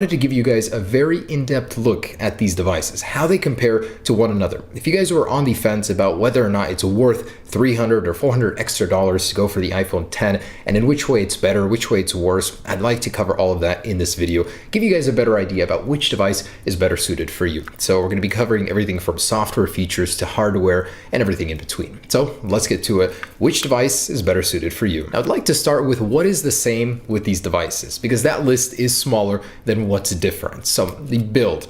To give you guys a very in-depth look at these devices, how they compare to one another. If you guys were on the fence about whether or not it's worth $300 or $400 extra to go for the iPhone 10 and in which way it's better, which way it's worse, I'd like to cover all of that in this video, give you guys a better idea about which device is better suited for you. So we're going to be covering everything from software features to hardware and everything in between. So let's get to it. Which device is better suited for you? Now, I'd like to start with what is the same with these devices, because that list is smaller than what's different. So the build,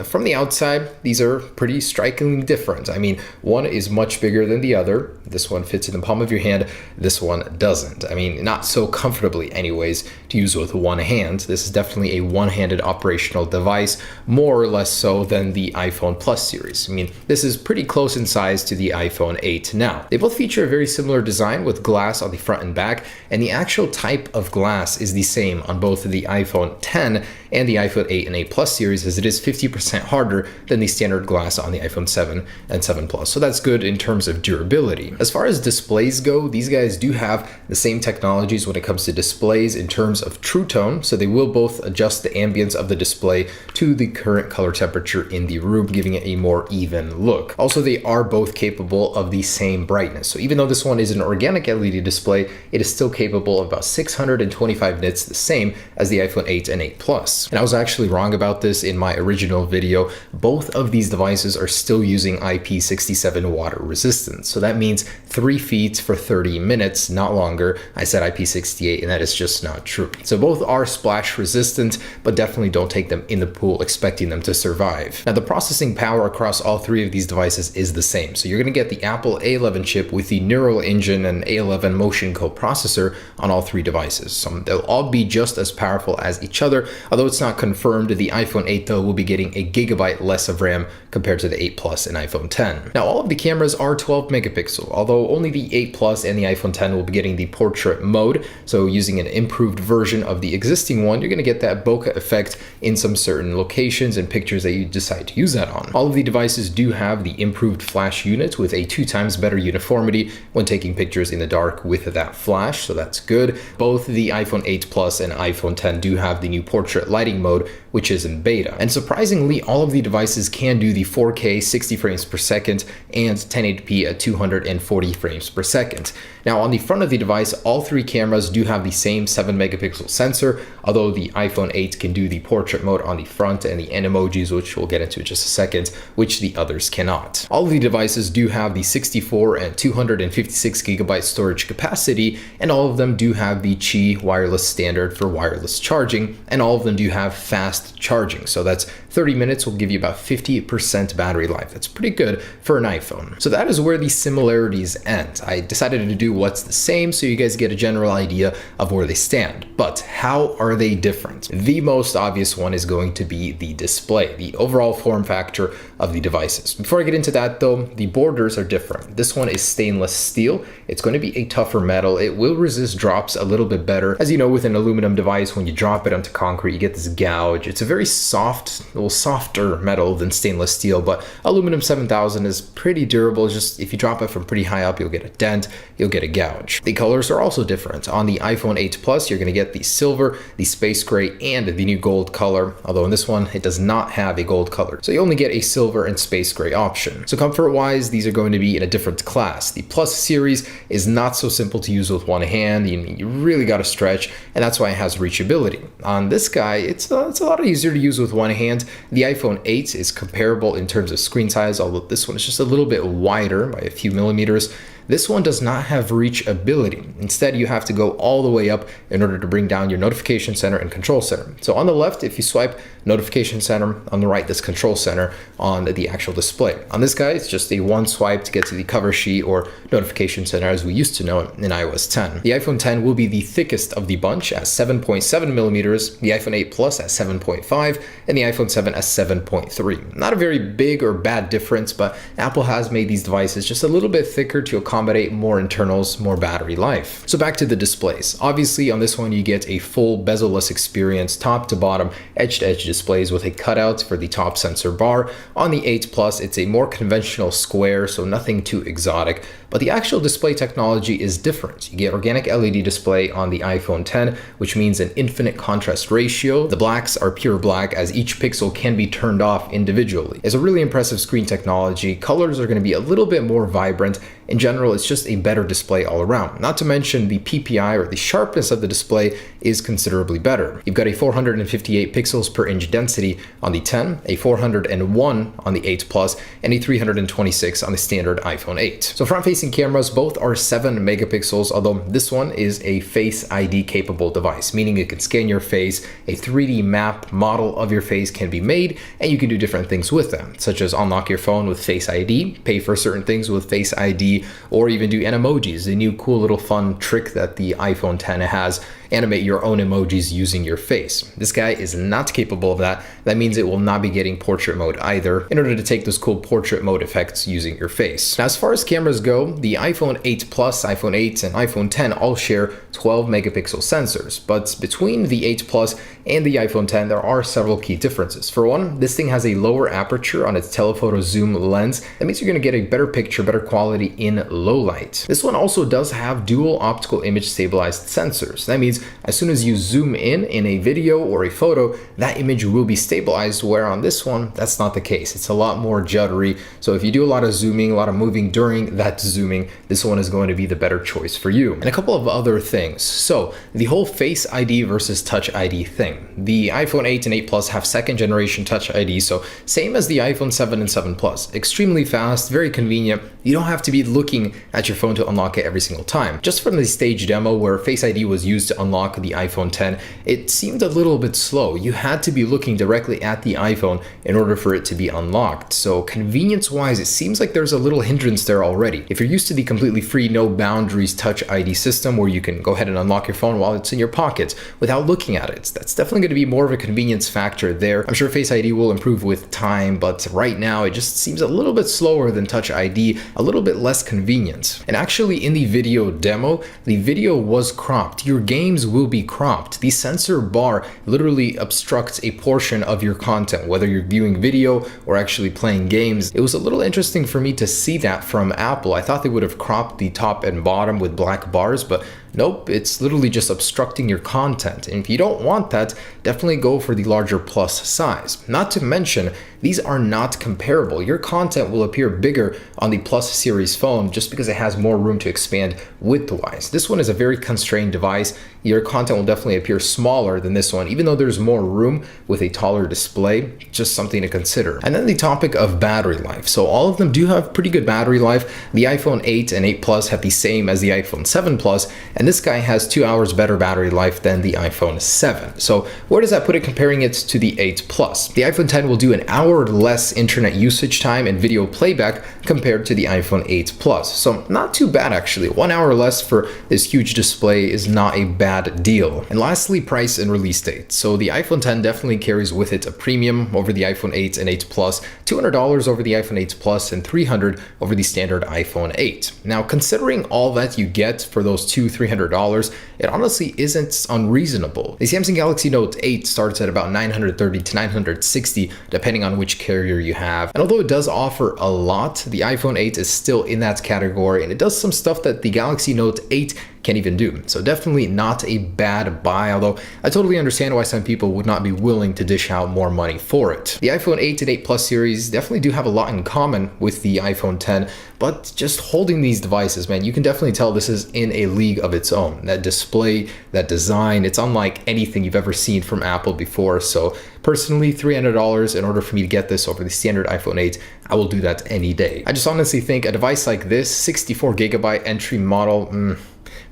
from the outside, these are pretty strikingly different. I mean, one is much bigger than the other. This one fits in the palm of your hand. This one doesn't. I mean, not so comfortably anyways to use with one hand. This is definitely a one-handed operational device, more or less so than the iPhone Plus series. I mean, this is pretty close in size to the iPhone 8 now. They both feature a very similar design with glass on the front and back, and the actual type of glass is the same on both the iPhone 10 and the iPhone 8 and 8 Plus series, as it is 50% harder than the standard glass on the iPhone 7 and 7 Plus. So that's good in terms of durability. As far as displays go, these guys do have the same technologies when it comes to displays in terms of True Tone. So they will both adjust the ambience of the display to the current color temperature in the room, giving it a more even look. Also, they are both capable of the same brightness. So even though this one is an organic LED display, it is still capable of about 625 nits, the same as the iPhone 8 and 8 Plus. And I was actually wrong about this in my original video. Both of these devices are still using IP67 water resistance. So that means 3 feet for 30 minutes, not longer. I said IP68, and that is just not true. So both are splash resistant, but definitely don't take them in the pool expecting them to survive. Now, the processing power across all three of these devices is the same. So you're going to get the Apple A11 chip with the Neural Engine and A11 Motion Co-processor on all three devices. So they'll all be just as powerful as each other, although it's not confirmed. The iPhone 8 though will be getting a gigabyte less of RAM compared to the 8 Plus and iPhone 10. Now, all of the cameras are 12 megapixel, although only the 8 Plus and the iPhone 10 will be getting the portrait mode. So using an improved version of the existing one, you're going to get that bokeh effect in some certain locations and pictures that you decide to use that on. All of the devices do have the improved flash unit with a 2 times better uniformity when taking pictures in the dark with that flash, so that's good. Both the iPhone 8 Plus and iPhone 10 do have the new portrait lighting mode, which is in beta. And surprisingly, all of the devices can do the 4K 60 frames per second and 1080p at 240 frames per second. Now, on the front of the device, all three cameras do have the same 7 megapixel sensor, although the iPhone 8 can do the portrait mode on the front and the end emojis, which we'll get into in just a second, which the others cannot. All of the devices do have the 64 and 256 gigabyte storage capacity, and all of them do have the Qi wireless standard for wireless charging, and all of them do have fast charging. So that's 30 minutes will give you about 50% battery life. That's pretty good for an iPhone. So that is where the similarities end. I decided to do what's the same so you guys get a general idea of where they stand. But how are they different? The most obvious one is going to be the display, the overall form factor of the devices. Before I get into that though, the borders are different. This one is stainless steel. It's going to be a tougher metal. It will resist drops a little bit better. As you know, with an aluminum device, when you drop it onto concrete, you get this gouge. It's a very soft, a little softer metal than stainless steel, but aluminum 7000 is pretty durable. Just if you drop it from pretty high up, you'll get a dent, you'll get a gouge. The colors are also different. On the iPhone 8 Plus, you're going to get the silver, the space gray, and the new gold color, although in this one, it does not have a gold color. So you only get a silver and space gray option. So comfort-wise, these are going to be in a different class. The Plus series is not so simple to use with one hand. You really got to stretch, and that's why it has reachability. On this guy, it's a lot easier to use with one hand. The iPhone 8 is comparable in terms of screen size, although this one is just a little bit wider by a few millimeters. This one does not have reachability. Instead, you have to go all the way up in order to bring down your notification center and control center. So on the left, if you swipe notification center, on the right, this control center on the actual display. On this guy, it's just a one swipe to get to the cover sheet or notification center as we used to know it in iOS 10. The iPhone 10 will be the thickest of the bunch at 7.7 millimeters, the iPhone 8 Plus at 7.5, and the iPhone 7 at 7.3. Not a very big or bad difference, but Apple has made these devices just a little bit thicker to accommodate more internals, more battery life. So back to the displays. Obviously, on this one, you get a full bezel-less experience, top to bottom, edge-to-edge displays with a cutout for the top sensor bar. On the 8 Plus, it's a more conventional square, so nothing too exotic. but the actual display technology is different. You get organic LED display on the iPhone 10, which means an infinite contrast ratio. The blacks are pure black, as each pixel can be turned off individually. It's a really impressive screen technology. Colors are going to be a little bit more vibrant. In general, it's just a better display all around. Not to mention the PPI, or the sharpness of the display, is considerably better. You've got a 458 pixels per inch density on the 10, a 401 on the 8 Plus, and a 326 on the standard iPhone 8. So front-facing cameras, both are 7 megapixels, although this one is a Face ID capable device, meaning it can scan your face, a 3D map model of your face can be made, and you can do different things with them, such as unlock your phone with Face ID, pay for certain things with Face ID, or even do emojis, a new cool little fun trick that the iPhone 10 has. Animate your own emojis using your face. This guy is not capable of that. That means it will not be getting portrait mode either, in order to take those cool portrait mode effects using your face. Now, as far as cameras go, the iPhone 8 Plus, iPhone 8, and iPhone 10 all share 12 megapixel sensors, but between the 8 Plus and the iPhone 10, there are several key differences. For one, this thing has a lower aperture on its telephoto zoom lens. That means you're going to get a better picture, better quality in low light. This one also does have dual optical image stabilized sensors. That means as soon as you zoom in a video or a photo, that image will be stabilized, where on this one, that's not the case. It's a lot more juddery. So if you do a lot of zooming, a lot of moving during that zooming, this one is going to be the better choice for you. And a couple of other things. So the whole Face ID versus Touch ID thing. The iPhone 8 and 8 Plus have second generation Touch ID, so same as the iPhone 7 and 7 Plus. Extremely fast, very convenient. You don't have to be looking at your phone to unlock it every single time. Just from the stage demo where Face ID was used to unlock the iPhone 10, it seemed a little bit slow. You had to be looking directly at the iPhone in order for it to be unlocked. So convenience-wise, it seems like there's a little hindrance there already. If you're used to the completely free, no boundaries Touch ID system where you can go ahead and unlock your phone while it's in your pocket without looking at it, that's definitely going to be more of a convenience factor there. I'm sure Face ID will improve with time, but right now it just seems a little bit slower than Touch ID, a little bit less convenient. And actually, in the video demo, the video was cropped. Your games will be cropped. The censor bar literally obstructs a portion of your content, whether you're viewing video or actually playing games. It was a little interesting for me to see that from Apple. I thought they would have cropped the top and bottom with black bars, but nope, it's literally just obstructing your content. And if you don't want that, definitely go for the larger plus size. Not to mention, these are not comparable. Your content will appear bigger on the Plus series phone just because it has more room to expand width-wise. This one is a very constrained device. Your content will definitely appear smaller than this one, even though there's more room with a taller display. Just something to consider. And then the topic of battery life. So all of them do have pretty good battery life. The iPhone 8 and 8 Plus have the same as the iPhone 7 Plus, and this guy has 2 hours better battery life than the iPhone 7. So where does that put it comparing it to the 8 Plus? The iPhone 10 will do an hour less internet usage time and video playback compared to the iPhone 8 Plus. So not too bad actually. 1 hour less for this huge display is not a bad deal. And lastly, price and release date. So the iPhone 10 definitely carries with it a premium over the iPhone 8 and 8 Plus, $200 over the iPhone 8 Plus, and $300 over the standard iPhone 8. Now, considering all that you get for those $300, it honestly isn't unreasonable. The Samsung Galaxy Note 8 starts at about $930 to $960, depending on which carrier you have. And although it does offer a lot, the iPhone 8 is still in that category, and it does some stuff that the Galaxy Note 8 can't even do. So definitely not a bad buy, although I totally understand why some people would not be willing to dish out more money for it. The iPhone 8 and 8 Plus series definitely do have a lot in common with the iPhone 10, but just holding these devices, man, you can definitely tell this is in a league of its own. That display, that design, it's unlike anything you've ever seen from Apple before. So personally, $300 in order for me to get this over the standard iPhone 8, I will do that any day. I just honestly think a device like this, 64 gigabyte entry model,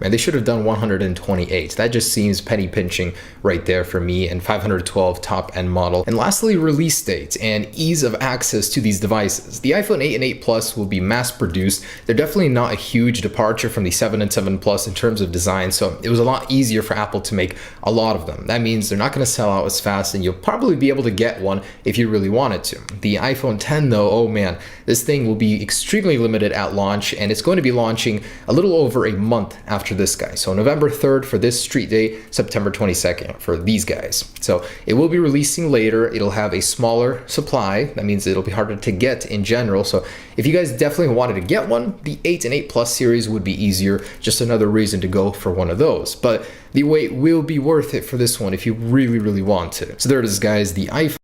man, they should have done 128. That just seems penny pinching right there for me, and 512 top end model. And lastly, release date and ease of access to these devices. The iPhone 8 and 8 Plus will be mass produced. They're definitely not a huge departure from the 7 and 7 Plus in terms of design, so it was a lot easier for Apple to make a lot of them. That means they're not going to sell out as fast, and you'll probably be able to get one if you really wanted to. The iPhone 10 though, oh man, this thing will be extremely limited at launch, and it's going to be launching a little over a month after after this guy. So November 3rd for this street day, September 22nd for these guys. So it will be releasing later. It'll have a smaller supply. That means it'll be harder to get in general. So if you guys definitely wanted to get one, the 8 and 8 Plus series would be easier. Just another reason to go for one of those. But the wait will be worth it for this one if you really, really want to. So there it is, guys, the iPhone